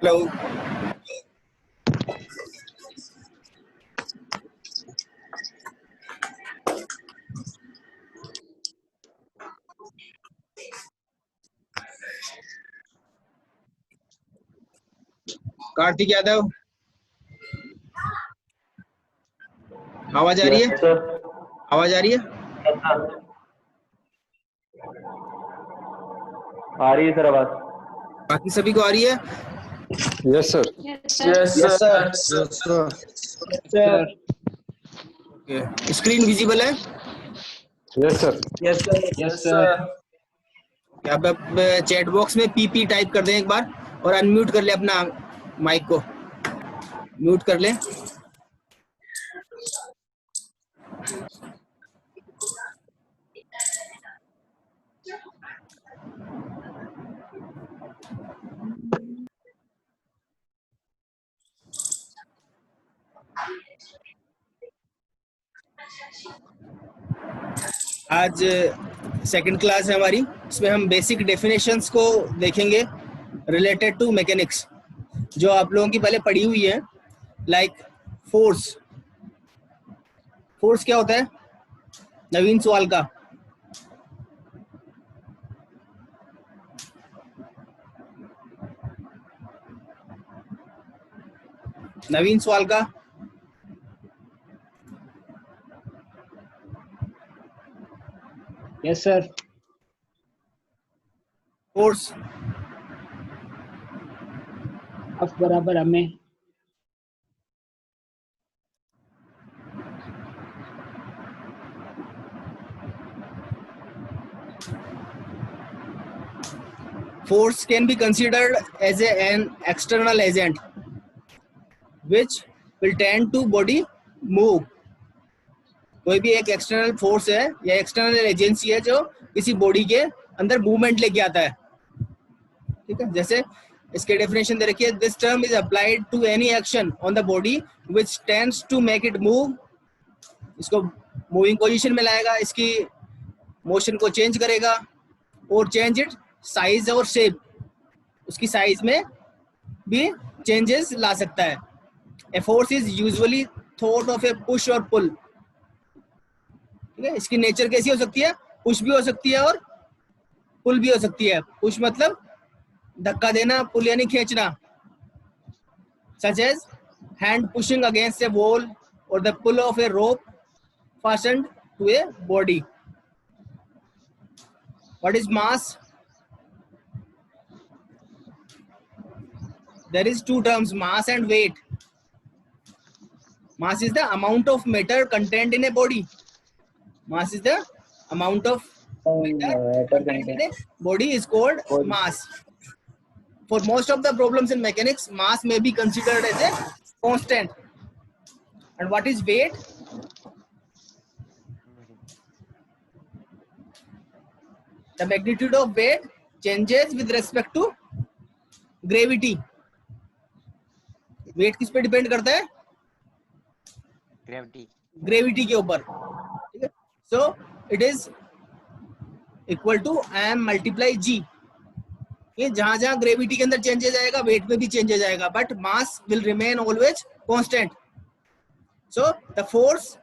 Hello, Kartik Yadav, आवाज आ रही है? आवाज आ रही है? आ रही है सर आवाज। बाकी सभी को आ रही है? Yes sir. Yes sir. Okay, screen visible है? Yes sir. Yes sir. आप चैट बॉक्स में पीपी टाइप कर दें एक बार और अनम्यूट कर ले अपना माइक को, म्यूट कर ले। आज सेकंड क्लास है हमारी, इसमें हम बेसिक डेफिनेशंस को देखेंगे रिलेटेड टू मैकेनिक्स, जो आप लोगों की पहले पढ़ी हुई है। लाइक फोर्स, फोर्स क्या होता है? नवीन सवाल का। नवीन सवाल का। Yes sir. फोर्स F बराबर हमें force can be considered as an external agent which will tend to body move। कोई भी एक एक्सटर्नल फोर्स है या एक्सटर्नल एजेंसी है जो किसी बॉडी के अंदर मूवमेंट लेके आता है, ठीक है। जैसे इसके डेफिनेशन दे रखी है, this term is applied to any action on the body which tends to make it move इसको मूविंग पोजीशन में लाएगा, इसकी मोशन को चेंज करेगा और चेंज इट साइज और शेप, उसकी साइज में भी चेंजेस ला सकता है। A force is usually thought of a push or pull. ठीक है, इसकी नेचर कैसी हो सकती है? पुश भी हो सकती है और पुल भी हो सकती है। पुश मतलब धक्का देना, पुल यानी खींचना, such as hand pushing against a wall और the pull of a rope fastened to a body. What is mass? There is two terms, mass and weight. Mass is the amount of matter contained in a body. Mass is the amount of matter contained in a body is called mass. For most of the problems in mechanics, mass may be considered as a constant. And what is weight? The magnitude of weight changes with respect to gravity. Weight किस पे depend करता है? Gravity के ऊपर। ठीक है, so it is equal to m multiply g। ये जहां जहां ग्रेविटी के अंदर चेंजेस आएगा, वेट में भी चेंजेस आएगा, but mass will remain always constant. So the force,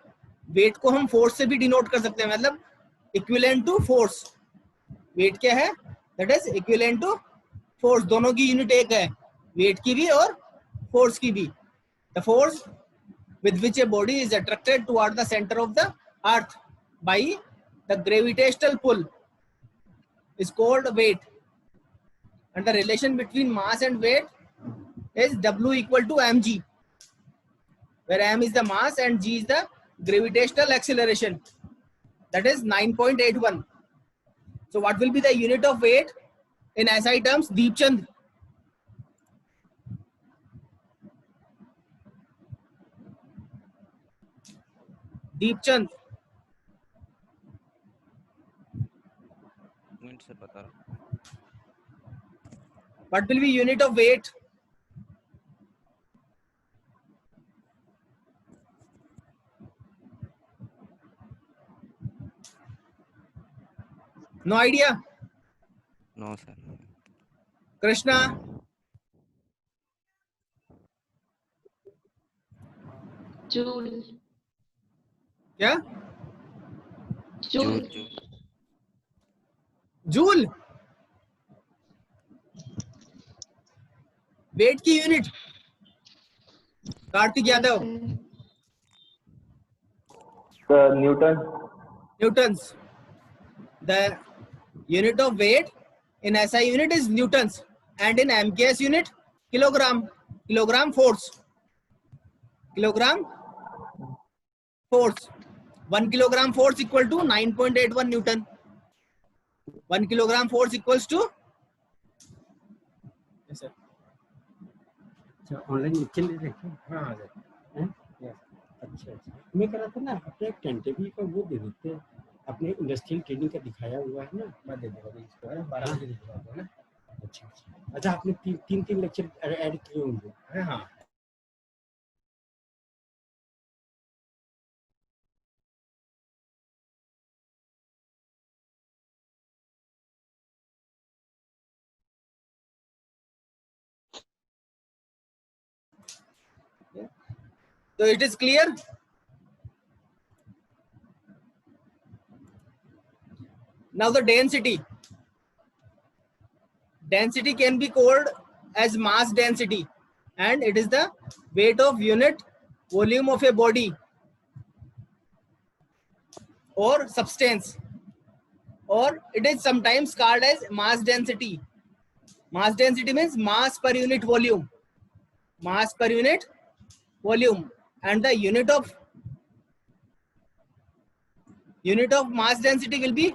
weight को हम फोर्स से भी डिनोट कर सकते हैं, मतलब इक्विवेलेंट टू फोर्स। वेट क्या है? That is equivalent to force. दोनों की यूनिट एक है, वेट की भी और फोर्स की भी। The force with which a body is attracted toward the center of the earth by the gravitational pull is called weight. And the relation between mass and weight is W equal to mg, where m is the mass and g is the gravitational acceleration, that is 9.81. So what will be the unit of weight in SI terms? Deepchand. Deepchand से पता। What will be unit of weight? No idea. No sir. Krishna. Joule. क्या? Joule. Joule. Wait की unit Kartik Yadav. Newton. Newton's. The unit of weight in SI unit is newtons and in MKS unit kilogram. Kilogram force. Kilogram force. 1 kilogram force equal to 9.81 Newton. 1 kilogram force equals to. Yes sir. अच्छा online निकल ले रखे हाँ आ जाए हैं अच्छा अच्छा मैं कह रहा था ना अपने एक टेंटेटिव का वो दे देते हैं अपने इंडस्ट्रियल ट्रेनिंग का दिखाया हुआ है ना मैं दे दूंगा इसको है 12 बजे दिखवा दो ना अच्छा अच्छा अच्छा आपने तीन लेक्चर ऐड किए होंगे हाँ So it is clear. Now the density. Density can be called as mass density, and it is the weight of unit volume of a body or substance, or it is sometimes called as mass density. Mass density means mass per unit volume. Mass per unit volume, and the unit of mass density will be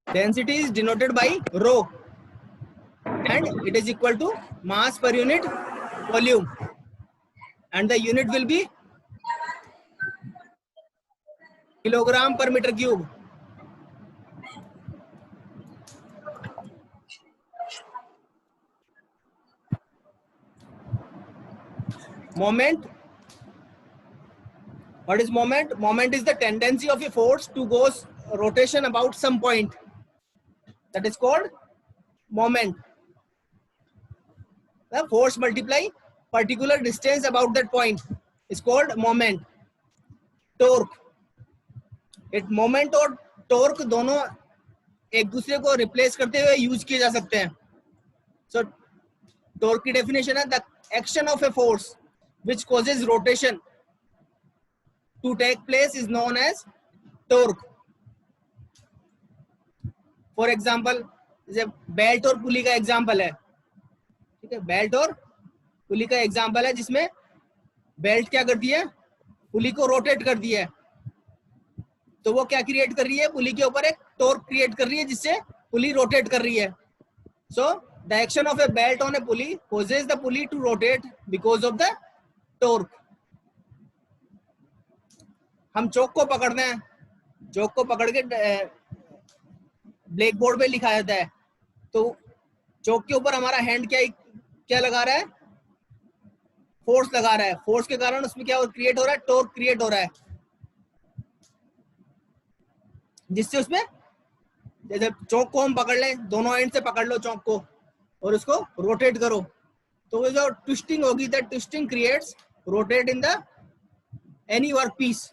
density is denoted by rho, and it is equal to mass per unit volume, and the unit will be kilogram per meter cube. Moment. What is moment? Moment is the tendency of a force to go rotation about some point. That is called moment. The force multiply particular distance about that point is called moment. Torque. It moment और torque दोनों एक दूसरे को replace करते हुए use किए जा सकते हैं. So torque की definition है the action of a force which causes rotation to take place is known as torque. For example, जैसे बेल्ट और पुली का एग्जांपल है, ठीक है. बेल्ट और पुली का एग्जांपल है जिसमें बेल्ट क्या करती है, पुली को रोटेट कर दिया है. तो वो क्या क्रिएट कर रही है, पुली के ऊपर एक टॉर्क क्रिएट कर रही है जिससे पुली रोटेट कर रही है. So the action of A belt on A pulley causes the pulley to rotate because of the torque. हम चौक को पकड़ते हैं, चौक को पकड़ के ब्लैक बोर्ड पे लिखा जाता है, तो चौक के ऊपर हमारा हैंड क्या लगा रहा है, फोर्स लगा रहा है. फोर्स के कारण उसमें क्या क्रिएट हो रहा है, टॉर्क क्रिएट हो रहा है, जिससे उसमें जैसे चौक को हम पकड़ लें, दोनों एंड से पकड़ लो चौक को और उसको रोटेट करो, तो वो जो ट्विस्टिंग होगी, that twisting creates rotate in the any work piece.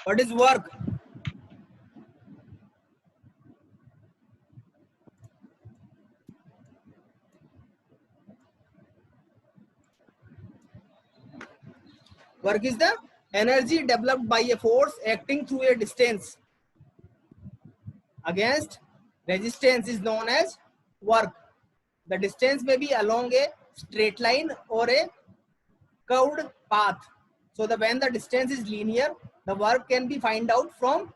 What is work? Work is the energy developed by a force acting through a distance against resistance is known as work. The distance may be along a straight line or a curved path. So when the distance is linear, the work can be find out from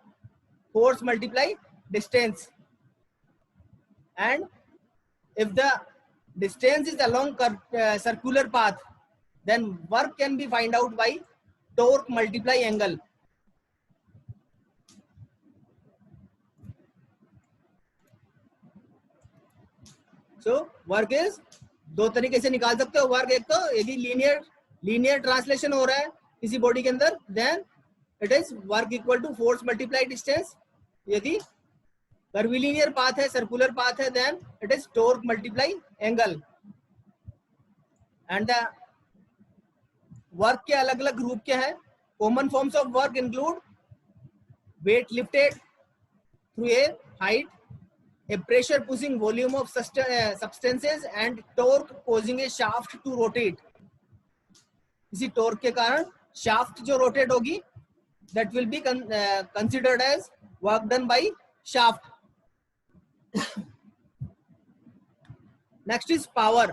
force multiply distance. And if the distance is along circular path, then work can be find out by torque multiply angle. So work is दो तरीके से निकाल सकते हो. Work एक तो यदि linear translation हो रहा है किसी बॉडी के अंदर, then it is work equal to force multiply distance. यदि कर्वीलिनियर पाथ है, सर्कुलर पाथ है, then it is torque multiply angle. And the work के अलग अलग ग्रुप क्या है? Common forms of work include weight lifted through a height, a pressure pushing volume of substances, and torque causing a shaft to rotate. इसी torque के कारण shaft जो rotate होगी, that will be considered as work done by shaft. Next is power.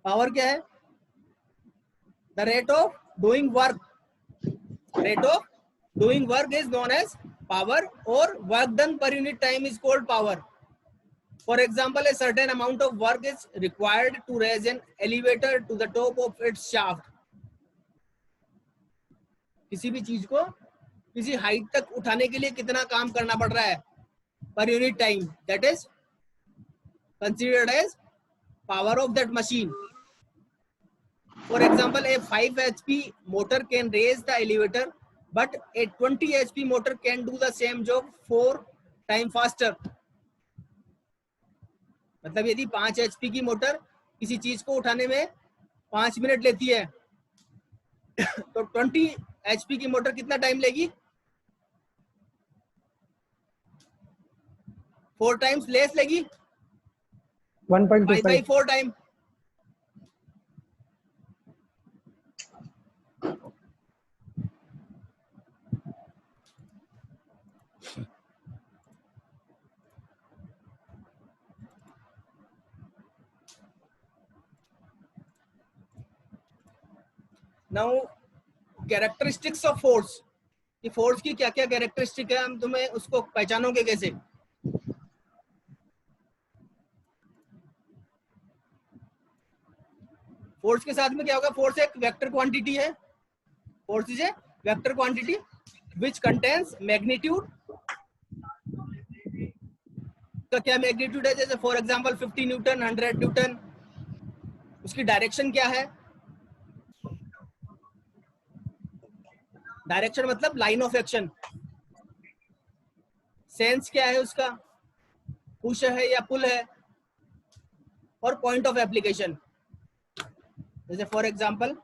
Power क्या है? The rate of doing work. Rate of doing work is known as power, or work done per unit time is called power. For example, a certain amount of work is required to raise an elevator to the top of its shaft. किसी भी चीज को किसी height तक उठाने के लिए कितना काम करना पड़ रहा है per unit time, that is considered as power of that machine. For example, a 5 HP motor can raise the elevator, but a 20 HP motor can do the same job 4 times faster. मतलब यदि 5 HP की motor किसी चीज को उठाने में 5 minute लेती है, तो 20 HP की मोटर कितना टाइम लेगी? 4 टाइम्स लेस लेगी, 1.25 4 time. Now characteristics of force, कि फोर्स की क्या क्या कैरेक्टरिस्टिक है, हम तुम्हें उसको पहचानोगे कैसे? फोर्स के साथ में क्या होगा? फोर्स एक वेक्टर क्वांटिटी है, force is a vector quantity which contains magnitude. का क्या मैग्नीट्यूड है? जैसे फॉर एग्जांपल 50 न्यूटन, 100 न्यूटन। उसकी डायरेक्शन क्या है? डायरेक्शन मतलब लाइन ऑफ एक्शन। सेंस क्या है उसका? पुश है या पुल है? और पॉइंट ऑफ एप्लीकेशन, जैसे फॉर एग्जांपल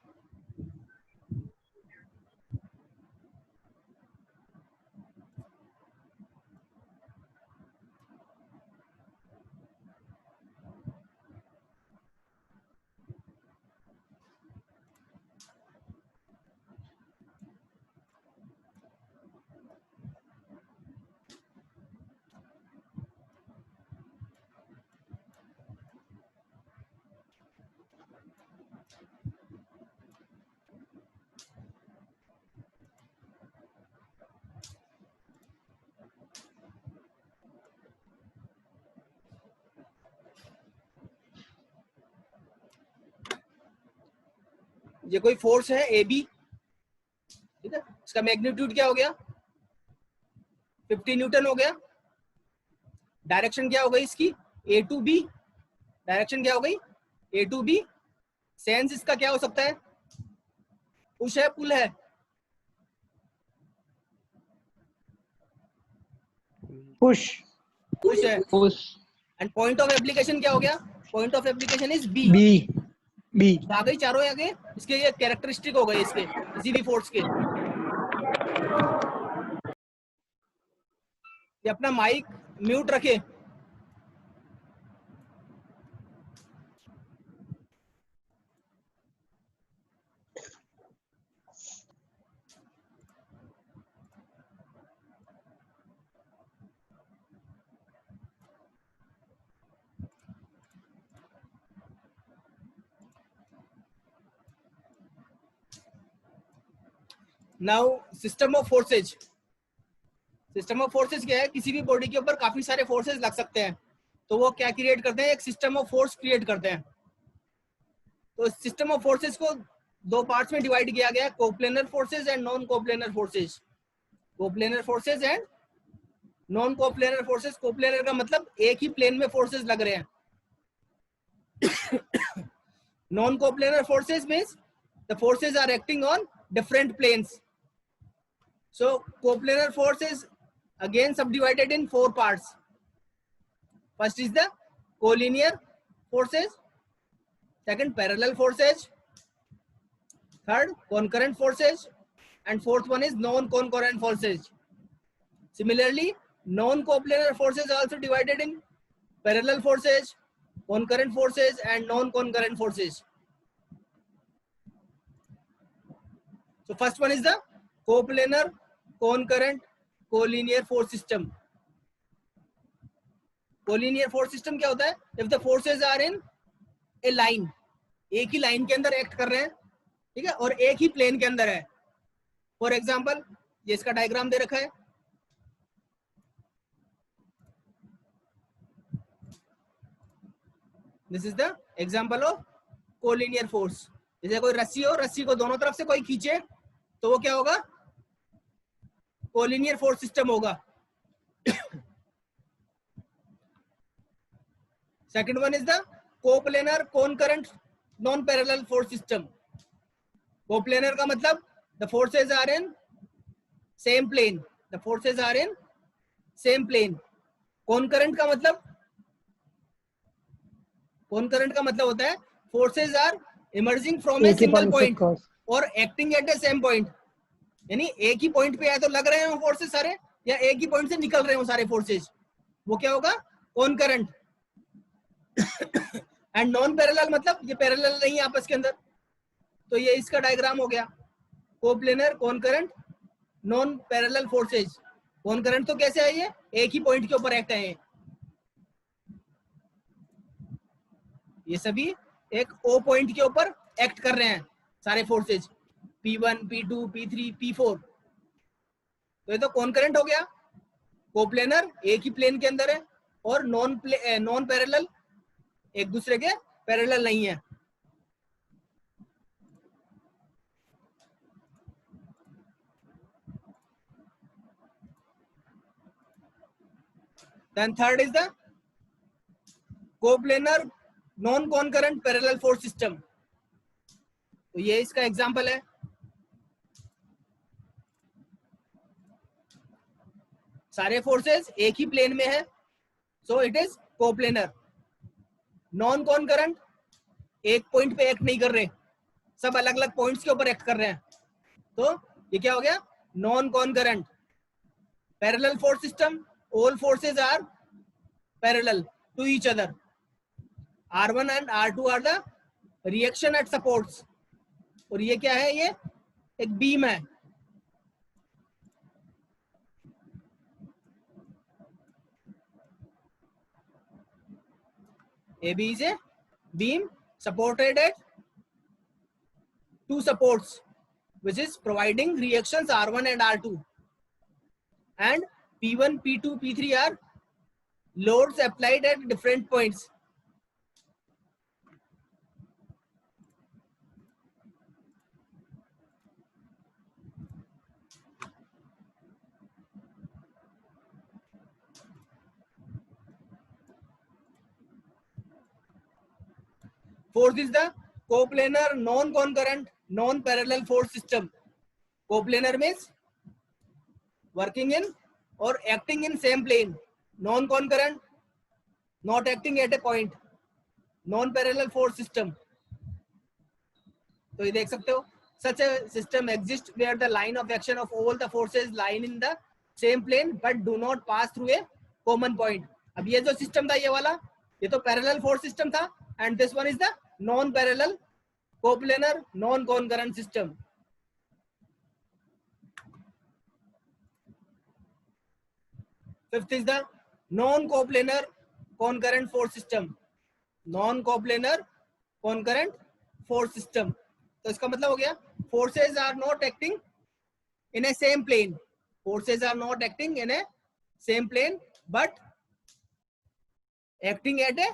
ये कोई फोर्स है ए बी, ठीक है, इसका मैग्नीट्यूड क्या हो गया? 50 न्यूटन हो गया। डायरेक्शन क्या हो गई इसकी? ए टू बी। डायरेक्शन क्या हो गई? ए टू बी। सेंस इसका क्या हो सकता है? पुश है, पुल है? पुश पुश है। Push and point of application क्या हो गया? Point of application is B. B B आ गई चारों आगे। इसके ये कैरेक्टरिस्टिक हो गए इसके, किसी भी फोर्स के। ये अपना माइक म्यूट रखे। Now system of forces. System of forces क्या है? किसी भी बॉडी के ऊपर काफी सारे फोर्सेज लग सकते हैं, तो वो क्या क्रिएट करते हैं? एक सिस्टम ऑफ फोर्स क्रिएट करते हैं। तो सिस्टम ऑफ फोर्सेज को दो पार्ट्स में डिवाइड किया गया है, coplanar forces and non coplanar forces. Coplanar forces and non coplanar forces. Coplanar का मतलब एक ही प्लेन में फोर्सेज लग रहे हैं। Non coplanar forces means the forces are acting on different planes. So coplanar force is again subdivided in four parts. First is the collinear forces, second parallel forces, third concurrent forces, and fourth one is non-concurrent forces. Similarly, non-coplanar forces are also divided in parallel forces, concurrent forces, and non-concurrent forces. So first one is the coplanar, concurrent, collinear force system. Collinear force system क्या होता है? If the forces are in a line, एक ही line के अंदर act कर रहे हैं, ठीक है, और एक ही प्लेन के अंदर है। फॉर एग्जाम्पल ये इसका डायग्राम दे रखा है। This is the example of collinear force. जैसे कोई रस्सी हो, रस्सी को दोनों तरफ से कोई खींचे तो वो क्या होगा? कोलिनियर फोर्स सिस्टम होगा। Second one is the coplanar, concurrent, non parallel force system. Coplanar का मतलब the forces are in same plane, the forces are in same plane. Concurrent का मतलब, कॉनकरेंट का मतलब होता है forces are emerging from a single point और acting at a same point. यानी एक ही पॉइंट पे या तो लग रहे हो फोर्सेज सारे, या एक ही पॉइंट से निकल रहे हो सारे फोर्सेज, वो क्या होगा? कॉनकरेंट। एंड नॉन पैरेलल मतलब ये पैरेलल नहीं है आपस के अंदर, तो ये इसका डायग्राम हो गया। Coplanar, concurrent, non parallel forces. कॉनकरेंट तो कैसे है? ये एक ही पॉइंट के ऊपर एक्ट है। ये सभी एक ओ पॉइंट के ऊपर एक्ट कर रहे हैं सारे forces. P1, P2, P3, P4, तो ये तो कॉन्करेंट हो गया। कोप्लेनर एक ही प्लेन के अंदर है और नॉन पैरेलल एक दूसरे के पैरेलल नहीं है। Then third is the coplanar non-concurrent parallel force system। तो ये इसका एग्जांपल है। सारे फोर्सेस एक ही प्लेन में है, so it is coplanar. Non concurrent एक पॉइंट पे एक्ट नहीं कर रहे, सब अलग अलग पॉइंट्स के ऊपर एक्ट कर रहे हैं, तो ये क्या हो गया? Non concurrent. Parallel force system, all forces are parallel to each other. R1 and R2 are the reaction at supports। और ये क्या है? ये एक बीम है। AB is a beam supported at two supports, which is providing reactions R1 and R2, and P1, P2, P3 are loads applied at different points। Fourth is the coplanar non-concurrent non-parallel force system। Coplanar means working in or acting in same plane, non-concurrent not acting at a point, non-parallel force system। तो ये देख सकते हो, such a system exists where the line of action of all the forces line in the same plane but do not pass through a common point। अब ये जो system था, ये वाला, ये तो पैरेलल फोर्स सिस्टम था, and this one is the non-parallel coplanar non-concurrent system। Fifth is the non-coplanar concurrent force system। Non-coplanar concurrent force system, तो इसका मतलब हो गया forces are not acting in a same plane, forces are not acting in a same plane but acting at a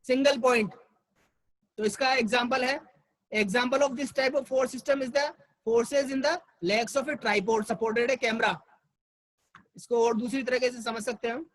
single point। तो इसका example है, example of this type of force system is the forces in the legs of a tripod supported a camera। इसको और दूसरी तरीके से समझ सकते हैं हम,